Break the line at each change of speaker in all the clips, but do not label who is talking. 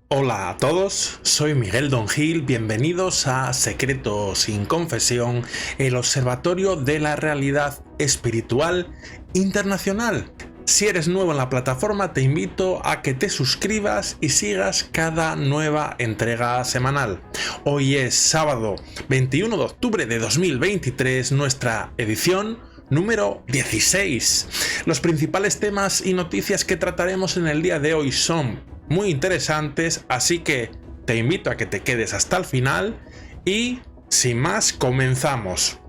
Hola a todos, soy Miguel Don Gil, bienvenidos a Secretos sin Confesión, el Observatorio de la Realidad Espiritual Internacional. Si eres nuevo en la plataforma, te invito a que te suscribas y sigas cada nueva entrega semanal. Hoy es sábado 21 de octubre de 2023, nuestra edición número 16. Los principales temas y noticias que trataremos en el día de hoy son muy interesantes, así que te invito a que te quedes hasta el final y, sin más, comenzamos.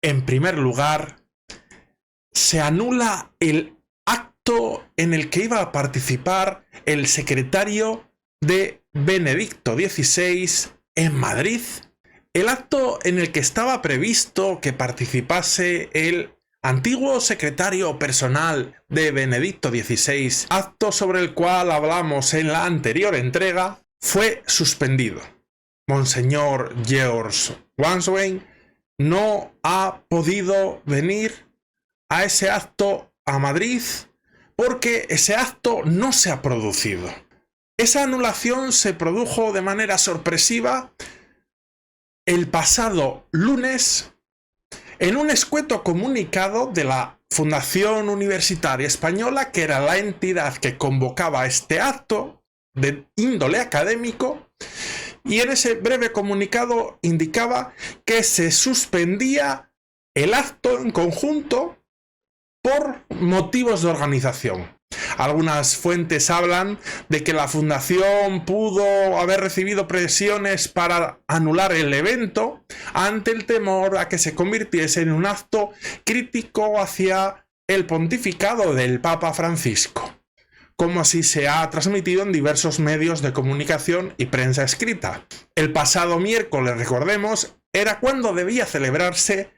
En primer lugar, se anula el acto en el que iba a participar el secretario de Benedicto XVI en Madrid. El acto en el que estaba previsto que participase el antiguo secretario personal de Benedicto XVI, acto sobre el cual hablamos en la anterior entrega, fue suspendido. Monseñor George Wanswain no ha podido venir a ese acto a Madrid porque ese acto no se ha producido. Esa anulación se produjo de manera sorpresiva el pasado lunes en un escueto comunicado de la Fundación Universitaria Española, que era la entidad que convocaba este acto de índole académico, y en ese breve comunicado indicaba que se suspendía el acto en conjunto por motivos de organización. Algunas fuentes hablan de que la fundación pudo haber recibido presiones para anular el evento ante el temor a que se convirtiese en un acto crítico hacia el pontificado del Papa Francisco, como así se ha transmitido en diversos medios de comunicación y prensa escrita. El pasado miércoles, recordemos, era cuando debía celebrarse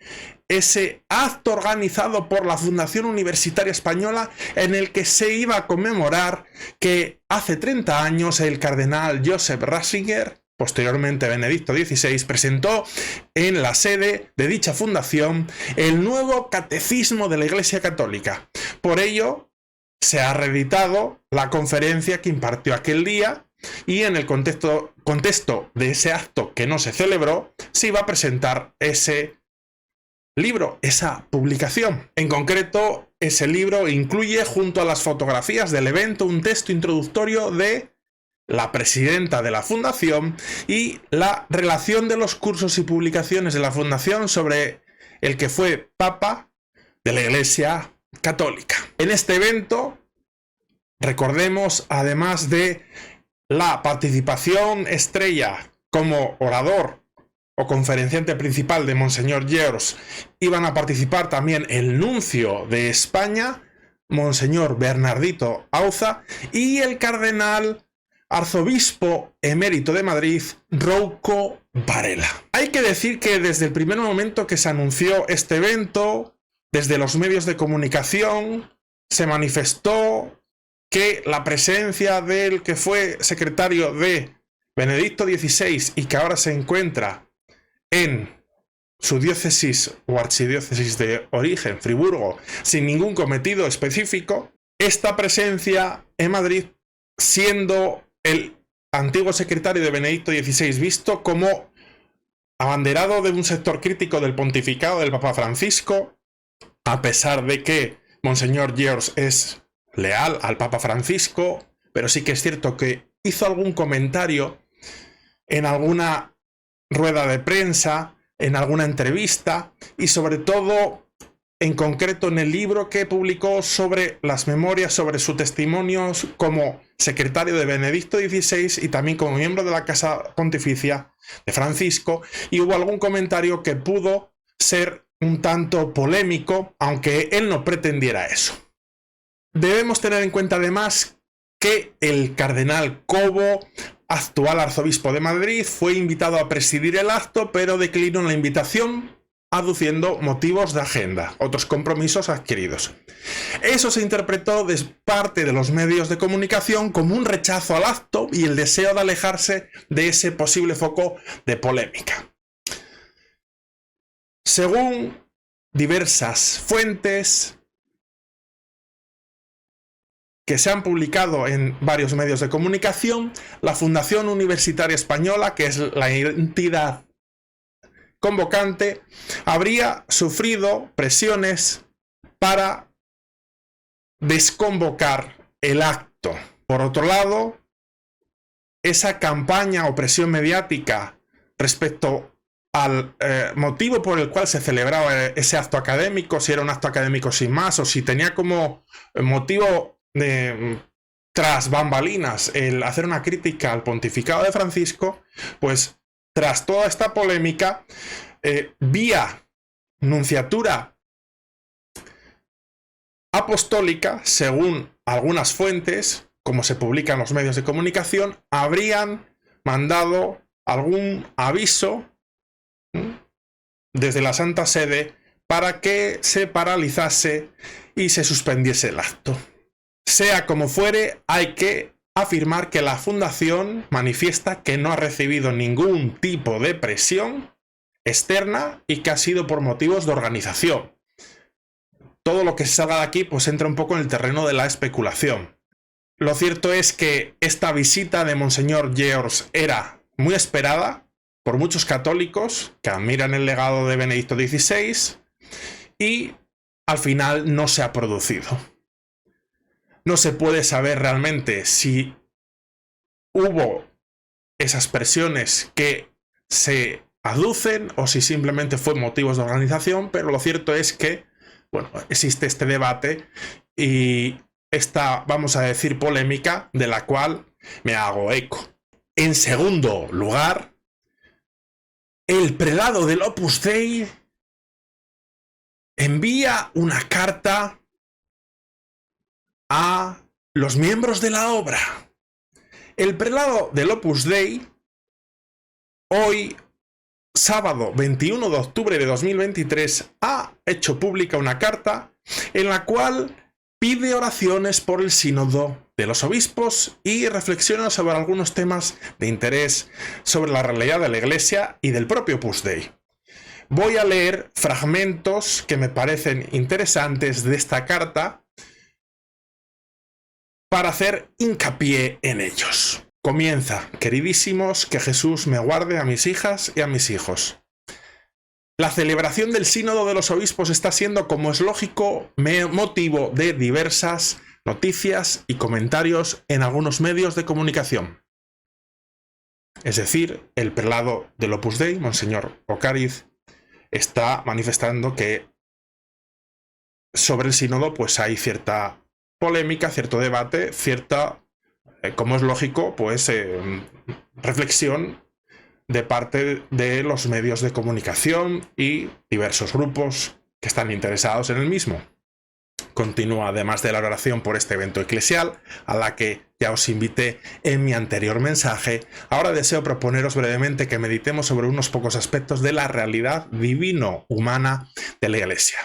ese acto organizado por la Fundación Universitaria Española en el que se iba a conmemorar que hace 30 años el cardenal Joseph Ratzinger, posteriormente Benedicto XVI, presentó en la sede de dicha fundación el nuevo catecismo de la Iglesia Católica. Por ello, se ha reeditado la conferencia que impartió aquel día y en el contexto de ese acto que no se celebró, se iba a presentar ese libro, esa publicación. En concreto, ese libro incluye, junto a las fotografías del evento, un texto introductorio de la presidenta de la fundación y la relación de los cursos y publicaciones de la fundación sobre el que fue Papa de la Iglesia Católica. En este evento, recordemos, además de la participación estrella como orador o conferenciante principal de Monseñor George, iban a participar también el nuncio de España, Monseñor Bernardito Auza, y el cardenal arzobispo emérito de Madrid, Rouco Varela. Hay que decir que desde el primer momento que se anunció este evento, desde los medios de comunicación, se manifestó que la presencia del que fue secretario de Benedicto XVI y que ahora se encuentra en su diócesis o archidiócesis de origen, Friburgo, sin ningún cometido específico, esta presencia en Madrid, siendo el antiguo secretario de Benedicto XVI visto como abanderado de un sector crítico del pontificado del Papa Francisco, a pesar de que Monseñor George es leal al Papa Francisco, pero sí que es cierto que hizo algún comentario en alguna rueda de prensa, en alguna entrevista y sobre todo en concreto en el libro que publicó sobre las memorias, sobre su testimonio como secretario de Benedicto XVI y también como miembro de la Casa Pontificia de Francisco, y hubo algún comentario que pudo ser un tanto polémico, aunque él no pretendiera eso. Debemos tener en cuenta además que el cardenal Cobo, actual arzobispo de Madrid, fue invitado a presidir el acto, pero declinó la invitación, aduciendo motivos de agenda, otros compromisos adquiridos. Eso se interpretó de parte de los medios de comunicación como un rechazo al acto y el deseo de alejarse de ese posible foco de polémica. Según diversas fuentes, que se han publicado en varios medios de comunicación, la Fundación Universitaria Española, que es la entidad convocante, habría sufrido presiones para desconvocar el acto. Por otro lado, esa campaña o presión mediática respecto al motivo por el cual se celebraba ese acto académico, si era un acto académico sin más o si tenía como motivo tras bambalinas el hacer una crítica al pontificado de Francisco, pues tras toda esta polémica, vía nunciatura apostólica, según algunas fuentes, como se publica en los medios de comunicación, habrían mandado algún aviso desde la Santa Sede para que se paralizase y se suspendiese el acto. Sea como fuere, hay que afirmar que la Fundación manifiesta que no ha recibido ningún tipo de presión externa y que ha sido por motivos de organización. Todo lo que se salga de aquí pues entra un poco en el terreno de la especulación. Lo cierto es que esta visita de Monseñor George era muy esperada por muchos católicos que admiran el legado de Benedicto XVI y al final no se ha producido. No se puede saber realmente si hubo esas presiones que se aducen o si simplemente fue motivos de organización, pero lo cierto es que, bueno, existe este debate y esta, vamos a decir, polémica de la cual me hago eco. En segundo lugar, el prelado del Opus Dei envía una carta a los miembros de la obra. El prelado del Opus Dei, hoy, sábado 21 de octubre de 2023, ha hecho pública una carta en la cual pide oraciones por el sínodo de los obispos y reflexiona sobre algunos temas de interés sobre la realidad de la Iglesia y del propio Opus Dei. Voy a leer fragmentos que me parecen interesantes de esta carta para hacer hincapié en ellos. Comienza: queridísimos, que Jesús me guarde a mis hijas y a mis hijos. La celebración del Sínodo de los Obispos está siendo, como es lógico, motivo de diversas noticias y comentarios en algunos medios de comunicación. Es decir, el prelado del Opus Dei, Monseñor Ocariz, está manifestando que sobre el sínodo pues hay cierta polémica, cierto debate, cierta, como es lógico, pues reflexión de parte de los medios de comunicación y diversos grupos que están interesados en el mismo. Continúa, además de la oración por este evento eclesial, a la que ya os invité en mi anterior mensaje, ahora deseo proponeros brevemente que meditemos sobre unos pocos aspectos de la realidad divino-humana de la Iglesia.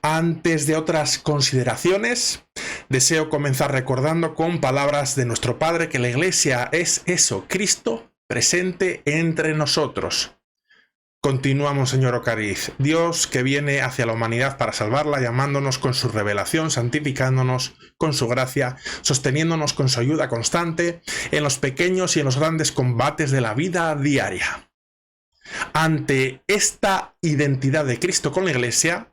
Antes de otras consideraciones, deseo comenzar recordando con palabras de nuestro Padre que la Iglesia es eso, Cristo presente entre nosotros. Continúa Monseñor Ocariz: Dios que viene hacia la humanidad para salvarla, llamándonos con su revelación, santificándonos con su gracia, sosteniéndonos con su ayuda constante en los pequeños y en los grandes combates de la vida diaria. Ante esta identidad de Cristo con la Iglesia,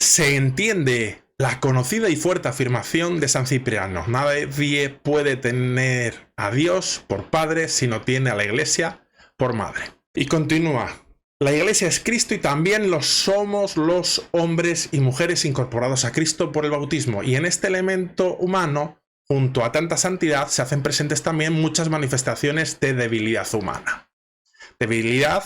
se entiende la conocida y fuerte afirmación de San Cipriano: nadie puede tener a Dios por padre si no tiene a la Iglesia por madre. Y continúa: la Iglesia es Cristo y también lo somos los hombres y mujeres incorporados a Cristo por el bautismo. Y en este elemento humano, junto a tanta santidad, se hacen presentes también muchas manifestaciones de debilidad humana. Debilidad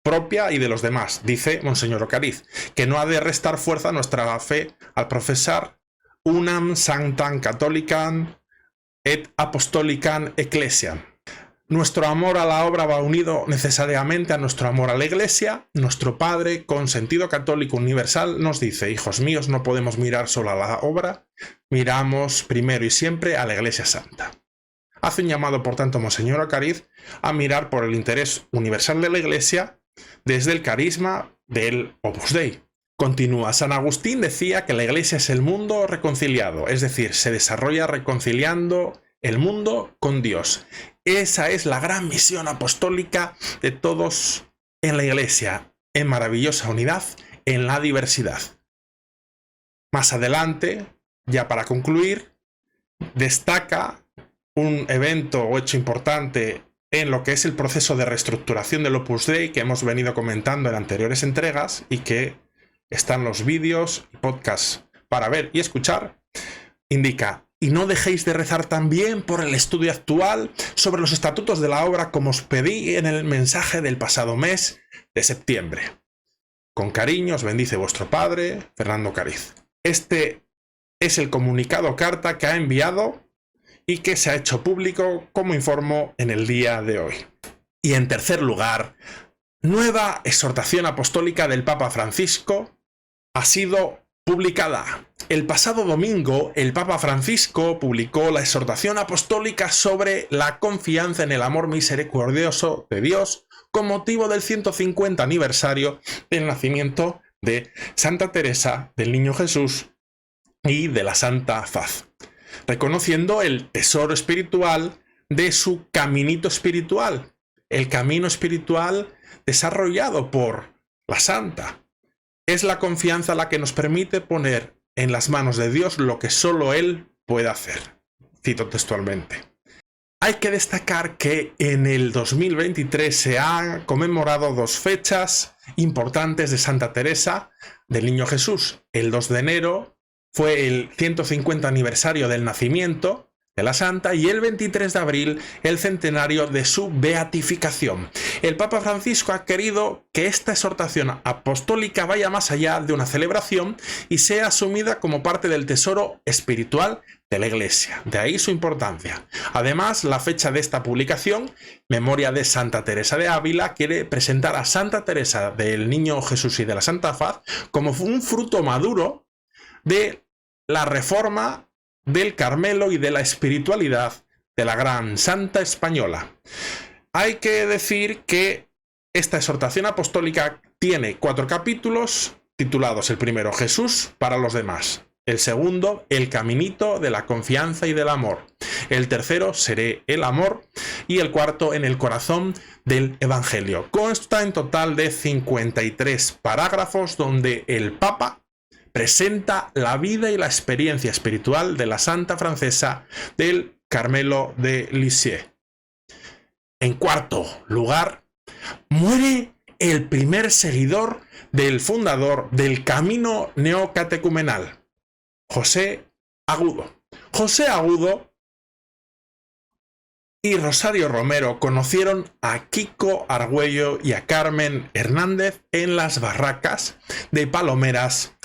propia y de los demás, dice Monseñor Ocariz, que no ha de restar fuerza a nuestra fe al profesar unam sanctam catholicam et apostolicam ecclesiam. Nuestro amor a la obra va unido necesariamente a nuestro amor a la Iglesia. Nuestro Padre, con sentido católico universal, nos dice: hijos míos, no podemos mirar solo a la obra, miramos primero y siempre a la Iglesia Santa. Hace un llamado, por tanto, Monseñor Ocariz, a mirar por el interés universal de la Iglesia desde el carisma del Opus Dei. Continúa, San Agustín decía que la Iglesia es el mundo reconciliado, es decir, se desarrolla reconciliando el mundo con Dios. Esa es la gran misión apostólica de todos en la Iglesia, en maravillosa unidad, en la diversidad. Más adelante, ya para concluir, destaca un evento o hecho importante en lo que es el proceso de reestructuración del Opus Dei que hemos venido comentando en anteriores entregas y que están los vídeos y podcasts para ver y escuchar. Indica: y no dejéis de rezar también por el estudio actual sobre los estatutos de la obra, como os pedí en el mensaje del pasado mes de septiembre. Con cariño os bendice vuestro padre, Fernando Cariz. Este es el comunicado carta que ha enviado y que se ha hecho público, como informo, en el día de hoy. Y en tercer lugar, nueva exhortación apostólica del Papa Francisco ha sido publicada. El pasado domingo, el Papa Francisco publicó la exhortación apostólica sobre la confianza en el amor misericordioso de Dios con motivo del 150 aniversario del nacimiento de Santa Teresa del Niño Jesús y de la Santa Faz, reconociendo el tesoro espiritual de su caminito espiritual, el camino espiritual desarrollado por la Santa. Es la confianza la que nos permite poner en las manos de Dios lo que solo Él puede hacer. Cito textualmente. Hay que destacar que en el 2023 se han conmemorado dos fechas importantes de Santa Teresa del Niño Jesús. El 2 de enero fue el 150 aniversario del nacimiento de la Santa y el 23 de abril el centenario de su beatificación. El Papa Francisco ha querido que esta exhortación apostólica vaya más allá de una celebración y sea asumida como parte del tesoro espiritual de la Iglesia. De ahí su importancia. Además, la fecha de esta publicación, Memoria de Santa Teresa de Ávila, quiere presentar a Santa Teresa del Niño Jesús y de la Santa Faz como un fruto maduro de la reforma del Carmelo y de la espiritualidad de la gran Santa Española. Hay que decir que esta exhortación apostólica tiene 4 capítulos titulados: el primero, Jesús para los demás; el segundo, el caminito de la confianza y del amor; el tercero, seré el amor; y el cuarto, en el corazón del Evangelio. Consta en total de 53 parágrafos donde el Papa presenta la vida y la experiencia espiritual de la santa francesa del Carmelo de Lisieux. En cuarto lugar, muere el primer seguidor del fundador del camino neocatecumenal, José Agudo. José Agudo y Rosario Romero conocieron a Kiko Argüello y a Carmen Hernández en las barracas de Palomeras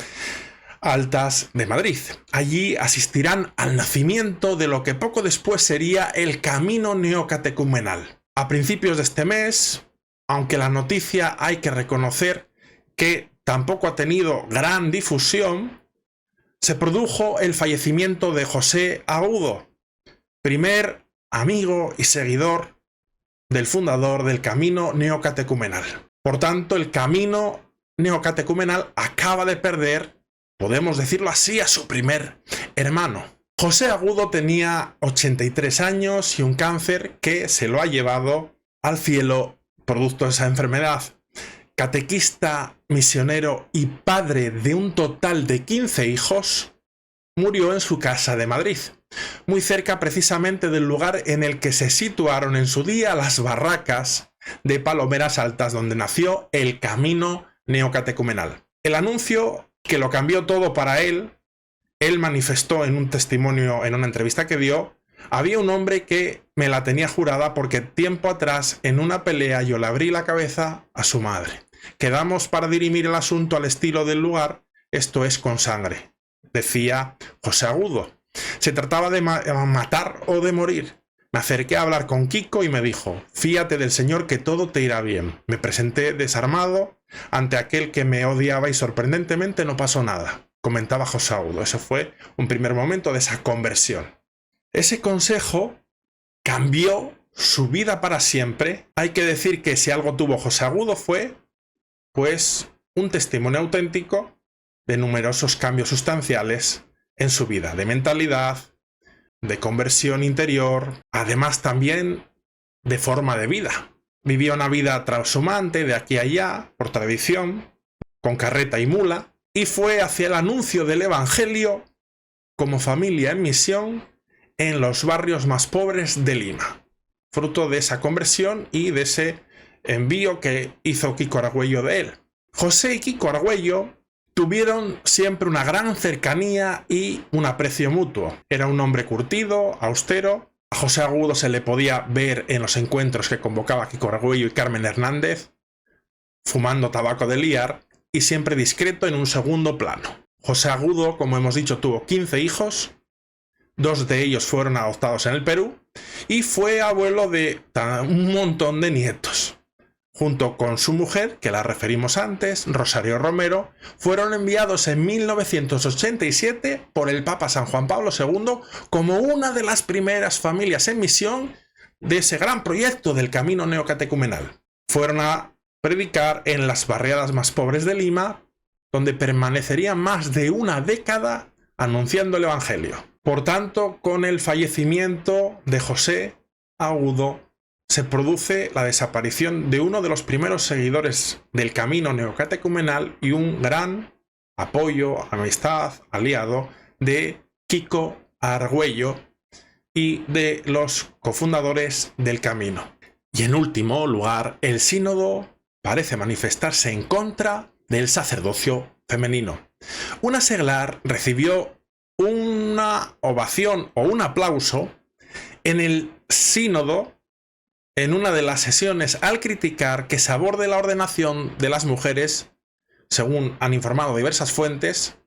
Altas de Madrid. Allí asistirán al nacimiento de lo que poco después sería el camino neocatecumenal. A principios de este mes, aunque la noticia hay que reconocer que tampoco ha tenido gran difusión, se produjo el fallecimiento de José Agudo, primer amigo y seguidor del fundador del camino neocatecumenal. Por tanto, el camino neocatecumenal acaba de perder, podemos decirlo así, a su primer hermano. José Agudo tenía 83 años y un cáncer que se lo ha llevado al cielo producto de esa enfermedad. Catequista, misionero y padre de un total de 15 hijos, murió en su casa de Madrid, muy cerca precisamente del lugar en el que se situaron en su día las barracas de Palomeras Altas, donde nació el camino neocatecumenal. El anuncio que lo cambió todo para él manifestó en un testimonio, en una entrevista que dio: había un hombre que me la tenía jurada porque tiempo atrás en una pelea yo le abrí la cabeza a su madre. Quedamos para dirimir el asunto al estilo del lugar, esto es con sangre, decía José Agudo. Se trataba de matar o de morir. Me acerqué a hablar con Kiko y me dijo: fíate del Señor que todo te irá bien. Me presenté desarmado ante aquel que me odiaba y sorprendentemente no pasó nada, comentaba José Agudo. Ese fue un primer momento de esa conversión. Ese consejo cambió su vida para siempre. Hay que decir que si algo tuvo José Agudo fue, pues, un testimonio auténtico de numerosos cambios sustanciales en su vida, de mentalidad, de conversión interior, además también de forma de vida. Vivió una vida transhumante de aquí a allá, por tradición, con carreta y mula, y fue hacia el anuncio del Evangelio como familia en misión en los barrios más pobres de Lima, fruto de esa conversión y de ese envío que hizo Kiko Argüello de él. José y Kiko Argüello tuvieron siempre una gran cercanía y un aprecio mutuo. Era un hombre curtido, austero. A José Agudo se le podía ver en los encuentros que convocaba Kiko Argüello y Carmen Hernández, fumando tabaco de liar y siempre discreto en un segundo plano. José Agudo, como hemos dicho, tuvo 15 hijos, 2 de ellos fueron adoptados en el Perú y fue abuelo de un montón de nietos. Junto con su mujer, que la referimos antes, Rosario Romero, fueron enviados en 1987 por el Papa San Juan Pablo II como una de las primeras familias en misión de ese gran proyecto del Camino Neocatecumenal. Fueron a predicar en las barriadas más pobres de Lima, donde permanecerían más de una década anunciando el Evangelio. Por tanto, con el fallecimiento de José Agudo, se produce la desaparición de uno de los primeros seguidores del camino neocatecumenal y un gran apoyo, amistad, aliado de Kiko Argüello y de los cofundadores del camino. Y en último lugar, el sínodo parece manifestarse en contra del sacerdocio femenino. Una seglar recibió una ovación o un aplauso en el sínodo en una de las sesiones al criticar que se aborde la ordenación de las mujeres, según han informado diversas fuentes,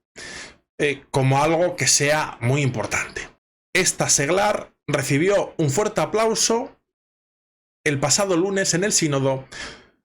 como algo que sea muy importante. Esta seglar recibió un fuerte aplauso el pasado lunes en el sínodo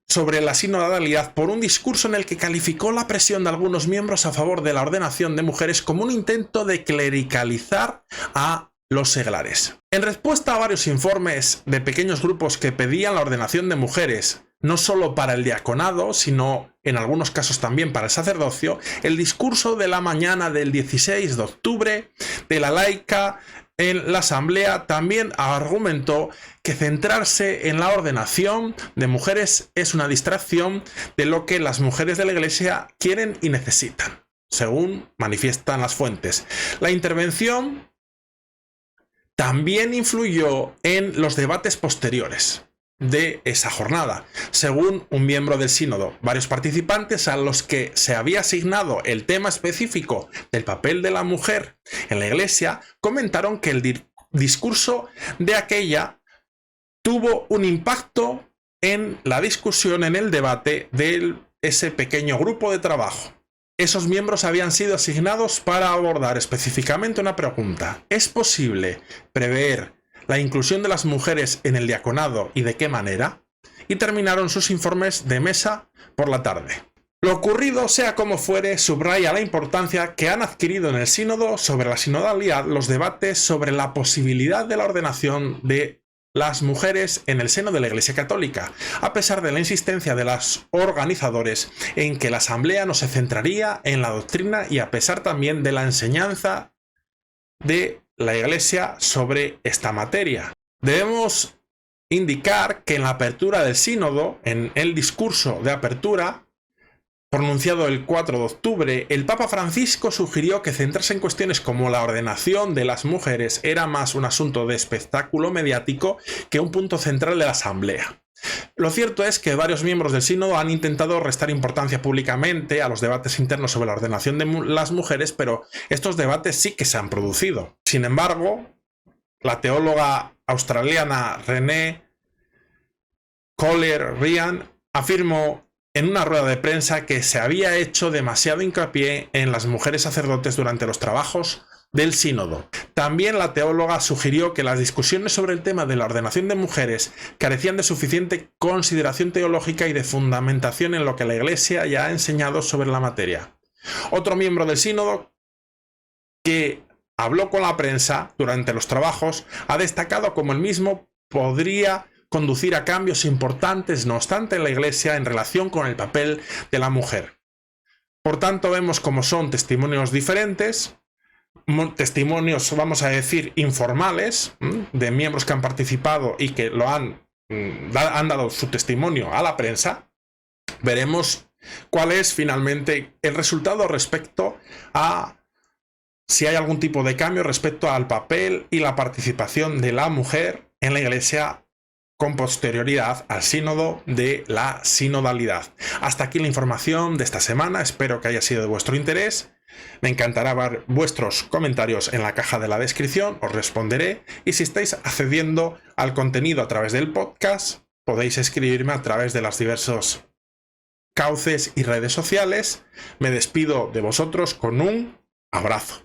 sobre la sinodalidad por un discurso en el que calificó la presión de algunos miembros a favor de la ordenación de mujeres como un intento de clericalizar a los seglares. En respuesta a varios informes de pequeños grupos que pedían la ordenación de mujeres, no solo para el diaconado, sino en algunos casos también para el sacerdocio, el discurso de la mañana del 16 de octubre de la laica en la asamblea también argumentó que centrarse en la ordenación de mujeres es una distracción de lo que las mujeres de la Iglesia quieren y necesitan, según manifiestan las fuentes. La intervención también influyó en los debates posteriores de esa jornada, según un miembro del sínodo. Varios participantes a los que se había asignado el tema específico del papel de la mujer en la Iglesia comentaron que el discurso de aquella tuvo un impacto en la discusión, en el debate de ese pequeño grupo de trabajo. Esos miembros habían sido asignados para abordar específicamente una pregunta: ¿es posible prever la inclusión de las mujeres en el diaconado y de qué manera? Y terminaron sus informes de mesa por la tarde. Lo ocurrido, sea como fuere, subraya la importancia que han adquirido en el sínodo sobre la sinodalidad los debates sobre la posibilidad de la ordenación de las mujeres en el seno de la Iglesia Católica, a pesar de la insistencia de los organizadores en que la asamblea no se centraría en la doctrina y a pesar también de la enseñanza de la Iglesia sobre esta materia. Debemos indicar que en la apertura del sínodo, en el discurso de apertura, pronunciado el 4 de octubre, el Papa Francisco sugirió que centrarse en cuestiones como la ordenación de las mujeres era más un asunto de espectáculo mediático que un punto central de la asamblea. Lo cierto es que varios miembros del sínodo han intentado restar importancia públicamente a los debates internos sobre la ordenación de las mujeres, pero estos debates sí que se han producido. Sin embargo, la teóloga australiana Renee Collier-Ryan afirmó en una rueda de prensa que se había hecho demasiado hincapié en las mujeres sacerdotes durante los trabajos del sínodo. También la teóloga sugirió que las discusiones sobre el tema de la ordenación de mujeres carecían de suficiente consideración teológica y de fundamentación en lo que la Iglesia ya ha enseñado sobre la materia. Otro miembro del sínodo que habló con la prensa durante los trabajos ha destacado cómo el mismo podría conducir a cambios importantes, no obstante, en la Iglesia en relación con el papel de la mujer. Por tanto, vemos cómo son testimonios diferentes, testimonios, vamos a decir, informales, de miembros que han participado y que han dado su testimonio a la prensa. Veremos cuál es finalmente el resultado respecto a si hay algún tipo de cambio respecto al papel y la participación de la mujer en la Iglesia con posterioridad al sínodo de la sinodalidad. Hasta aquí la información de esta semana, espero que haya sido de vuestro interés. Me encantará ver vuestros comentarios en la caja de la descripción, os responderé, y si estáis accediendo al contenido a través del podcast, podéis escribirme a través de los diversos cauces y redes sociales. Me despido de vosotros con un abrazo.